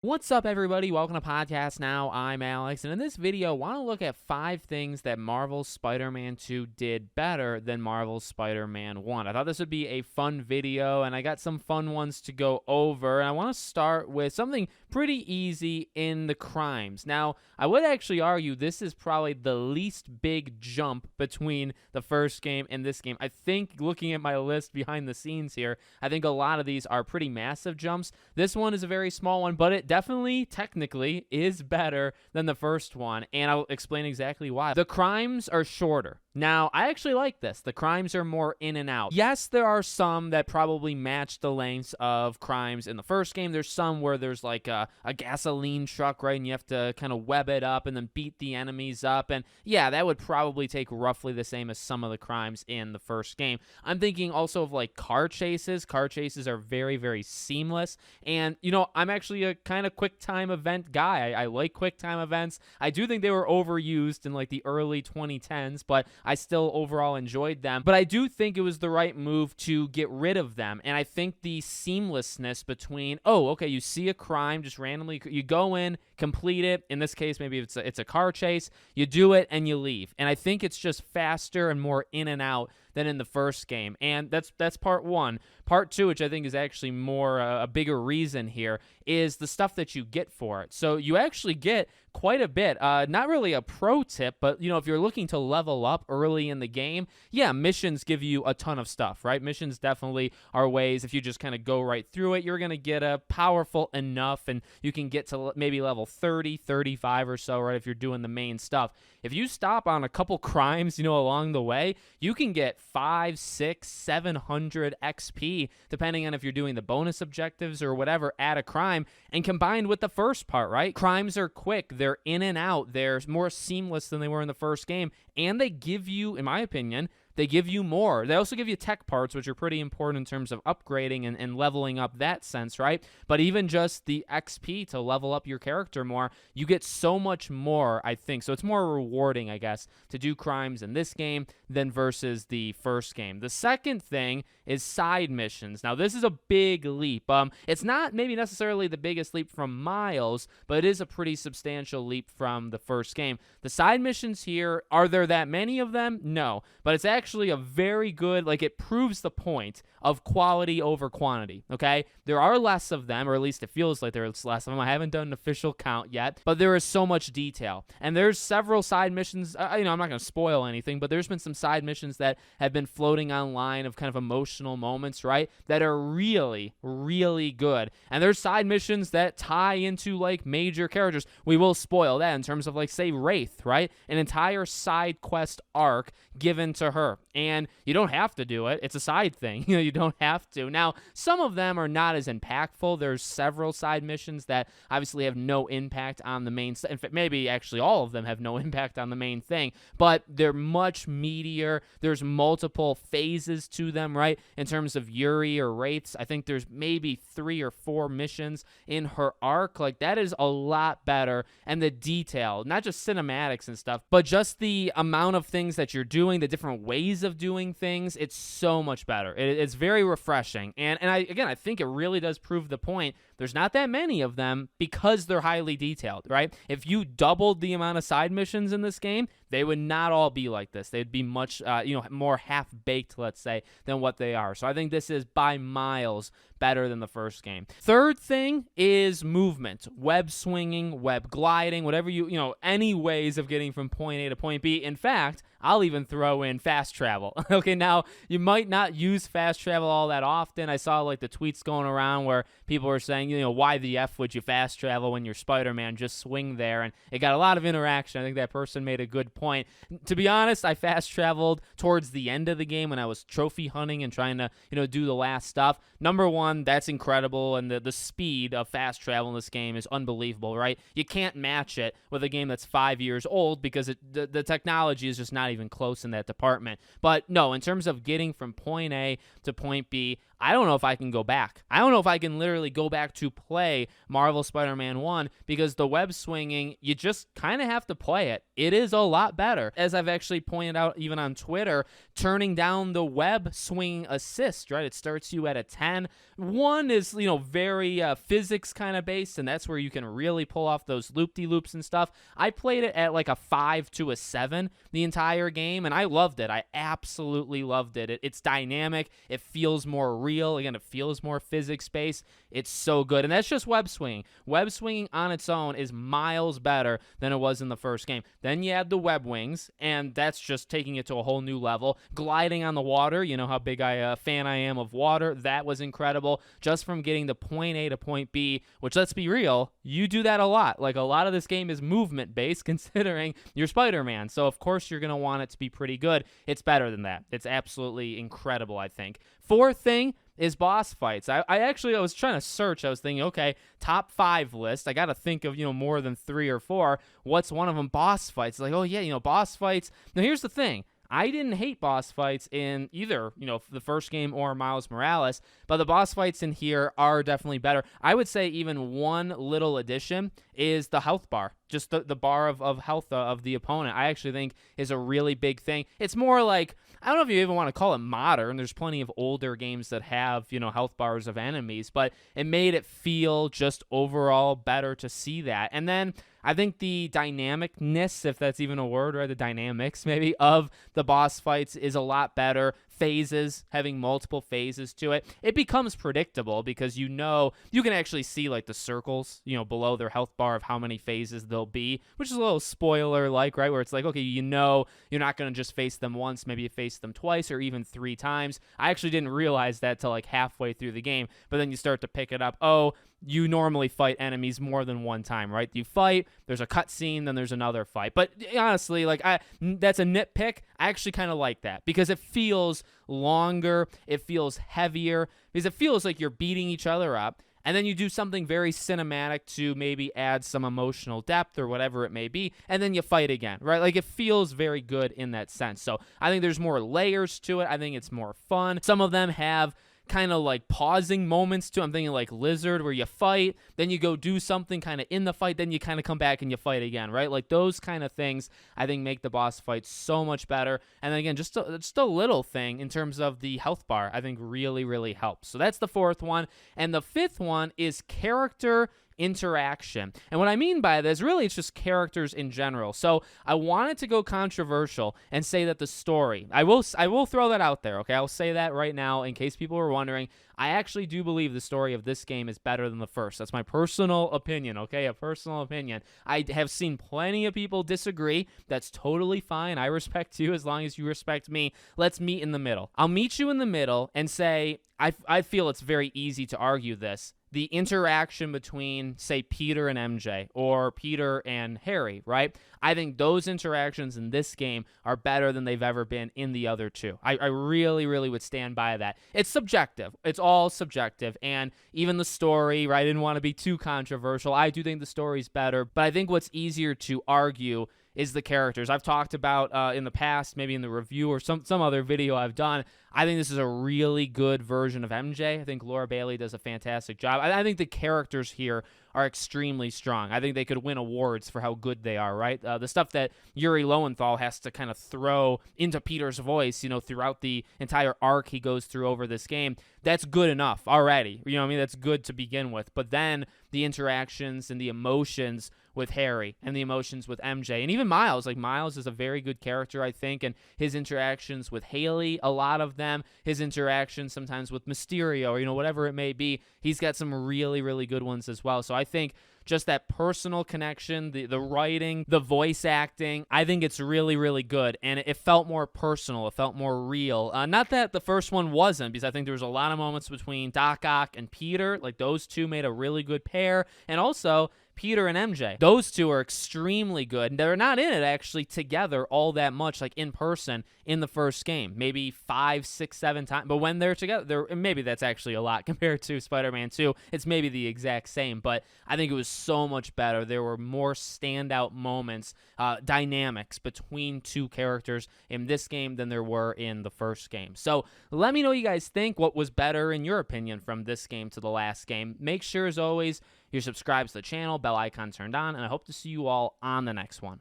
What's up, everybody? Welcome to Podcast Now. I'm Alex, and in this video, I want to look at 5 things that Marvel's Spider-Man 2 did better than Marvel's Spider-Man 1. I thought this would be a fun video, and I got some fun ones to go over, and I want to start with something pretty easy in the crimes. Now, I would actually argue this is probably the least big jump between the first game and this game. I think, looking at my list behind the scenes here, I think a lot of these are pretty massive jumps. This one is a very small one, but it definitely, technically, is better than the first one, and I'll explain exactly why. The crimes are shorter. Now, I actually like this. The crimes are more in and out. Yes, there are some that probably match the lengths of crimes in the first game. There's some where there's like a gasoline truck, right, and you have to kind of web it up and then beat the enemies up, and yeah, that would probably take roughly the same as some of the crimes in the first game. I'm thinking also of like car chases. Car chases are very, very seamless, and you know, I'm actually a kind of quick time event guy. I like quick time events. I do think they were overused in like the early 2010s, but I still overall enjoyed them. But I do think it was the right move to get rid of them, and I think the seamlessness between, oh, okay, you see a crime, just randomly, you go in, complete it. In this case, maybe it's a car chase. You do it and you leave, and I think it's just faster and more in and out than in the first game. And that's part one. Part two, which I think is actually more a bigger reason here, is the stuff that you get for it. So you actually get quite a bit. Not really a pro tip, but you know, if you're looking to level up early in the game, yeah, missions give you a ton of stuff, right? Missions definitely are ways, if you just kind of go right through it, you're going to get a powerful enough, and you can get to maybe level 30, 35 or so, right, if you're doing the main stuff. If you stop on a couple crimes, you know, along the way, you can get 5, 6, 700 XP, depending on if you're doing the bonus objectives or whatever at a crime, and combined with the first part, right? Crimes are quick, they're in and out, they're more seamless than they were in the first game, and they give you, in my opinion, they give you more. They also give you tech parts, which are pretty important in terms of upgrading and leveling up that sense, right? But even just the XP to level up your character more, you get so much more, I think. So it's more rewarding, I guess, to do crimes in this game than versus the first game. The second thing is side missions. Now, this is a big leap. It's not maybe necessarily the biggest leap from Miles, but it is a pretty substantial leap from the first game. The side missions here, are there that many of them? No, but it's actually a very good, like, it proves the point of quality over quantity, okay? There are less of them, or at least it feels like there's less of them. I haven't done an official count yet, but there is so much detail. And there's several side missions, I'm not going to spoil anything, but there's been some side missions that have been floating online of kind of emotional moments, right, that are really, really good. And there's side missions that tie into, like, major characters. We will spoil that in terms of, like, say, Wraith, right? An entire side quest arc given to her. And you don't have to do it. It's a side thing. You know, you don't have to. Now, some of them are not as impactful. There's several side missions that obviously have no impact on the main. In fact, maybe actually all of them have no impact on the main thing, but they're much meatier. There's multiple phases to them, right? In terms of Yuri or Wraiths, I think there's maybe 3 or 4 missions in her arc. Like, that is a lot better. And the detail, not just cinematics and stuff, but just the amount of things that you're doing, the different ways of doing things, it's so much better. It's very refreshing. And I think it really does prove the point. There's not that many of them because they're highly detailed, right? If you doubled the amount of side missions in this game, they would not all be like this. They'd be much, more half-baked, let's say, than what they are. So I think this is by miles better than the first game. Third thing is movement, web swinging, web gliding, whatever any ways of getting from point A to point B. In fact, I'll even throw in fast travel. Okay, now you might not use fast travel all that often. I saw like the tweets going around where people were saying, why the F would you fast travel when you're Spider-Man? Just swing there. And it got a lot of interaction. I think that person made a good point. To be honest, I fast traveled towards the end of the game when I was trophy hunting and trying to, do the last stuff. Number one, that's incredible. And the speed of fast travel in this game is unbelievable, right? You can't match it with a game that's 5 years old because the technology is just not even close in that department. But no, in terms of getting from point A to point B, I don't know if I can go back. I don't know if I can literally go back to play Marvel Spider-Man 1 because the web swinging, you just kind of have to play it. It is a lot better. As I've actually pointed out even on Twitter, turning down the web swing assist, right? It starts you at a 10. 1 is, very physics kind of based, and that's where you can really pull off those loop-de-loops and stuff. I played it at like a 5 to a 7 the entire game, and I loved it. I absolutely loved it. It's dynamic. It feels more real. Again, it feels more physics-based. It's so good, and that's just web swinging. Web swinging on its own is miles better than it was in the first game. Then you add the web wings, and that's just taking it to a whole new level. Gliding on the water, you know how big a fan I am of water. That was incredible. Just from getting to point A to point B, which, let's be real, you do that a lot. Like, a lot of this game is movement-based, considering you're Spider-Man. So, of course, you're going to want it to be pretty good. It's better than that. It's absolutely incredible, I think. Fourth thing is boss fights. I was trying to search. I was thinking, okay, top 5 list. I got to think of, more than 3 or 4. What's one of them? Boss fights. Like, oh, yeah, boss fights. Now, here's the thing. I didn't hate boss fights in either, the first game or Miles Morales, but the boss fights in here are definitely better. I would say even one little addition is the health bar, just the bar of health of the opponent. I actually think is a really big thing. It's more like, I don't know if you even want to call it modern. There's plenty of older games that have, health bars of enemies, but it made it feel just overall better to see that. And then I think the dynamicness, if that's even a word, right? The dynamics maybe of the boss fights is a lot better. Phases, having multiple phases to it, it becomes predictable because you can actually see like the circles, below their health bar of how many phases there'll be, which is a little spoiler like, right? Where it's like, okay, you're not going to just face them once, maybe you face them twice or even 3 times. I actually didn't realize that till like halfway through the game, but then you start to pick it up. Oh, you normally fight enemies more than one time, right? You fight, there's a cutscene, then there's another fight. But honestly, that's a nitpick. I actually kind of like that because it feels longer, it feels heavier, because it feels like you're beating each other up, and then you do something very cinematic to maybe add some emotional depth or whatever it may be, and then you fight again, right? Like, it feels very good in that sense. So I think there's more layers to it. I think it's more fun. Some of them have kind of like pausing moments too. I'm thinking like Lizard, where you fight, then you go do something kind of in the fight, then you kind of come back and you fight again, right? Like, those kind of things I think make the boss fight so much better. And then again, just a little thing in terms of the health bar, I think really, really helps. So that's the fourth one. And the fifth one is character interaction. And what I mean by this, really, it's just characters in general. So I wanted to go controversial and say that the story, I will throw that out there, okay? I'll say that right now in case people are wondering. I actually do believe the story of this game is better than the first. That's my personal opinion, okay? A personal opinion. I have seen plenty of people disagree. That's totally fine. I respect you as long as you respect me. Let's meet in the middle. I'll meet you in the middle and say, I feel it's very easy to argue this. The interaction between, say, Peter and MJ or Peter and Harry, right? I think those interactions in this game are better than they've ever been in the other two. I really, really would stand by that. It's subjective. It's all subjective. And even the story, right? I didn't want to be too controversial. I do think the story's better, but I think what's easier to argue is the characters. I've talked about in the past, maybe in the review or some other video I've done, I think this is a really good version of MJ. I think Laura Bailey does a fantastic job. I think the characters here are extremely strong. I think they could win awards for how good they are, right? The stuff that Yuri Lowenthal has to kind of throw into Peter's voice, throughout the entire arc he goes through over this game, that's good enough already. You know what I mean? That's good to begin with. But then the interactions and the emotions with Harry and the emotions with MJ and even Miles. Like, Miles is a very good character, I think, and his interactions with Haley, a lot of them, his interactions sometimes with Mysterio or, whatever it may be, he's got some really, really good ones as well. So I think just that personal connection, the writing, the voice acting, I think it's really, really good. And it felt more personal. It felt more real. Not that the first one wasn't, because I think there was a lot of moments between Doc Ock and Peter. Like, those two made a really good pair. And also, Peter and MJ. Those two are extremely good. They're not in it actually together all that much, like in person in the first game. Maybe 5, 6, 7 times. But when they're together, maybe that's actually a lot compared to Spider-Man 2. It's maybe the exact same, but I think it was so much better. There were more standout moments, dynamics between two characters in this game than there were in the first game. So let me know what you guys think. What was better in your opinion from this game to the last game? Make sure, as always, you're subscribed to the channel, bell icon turned on, and I hope to see you all on the next one.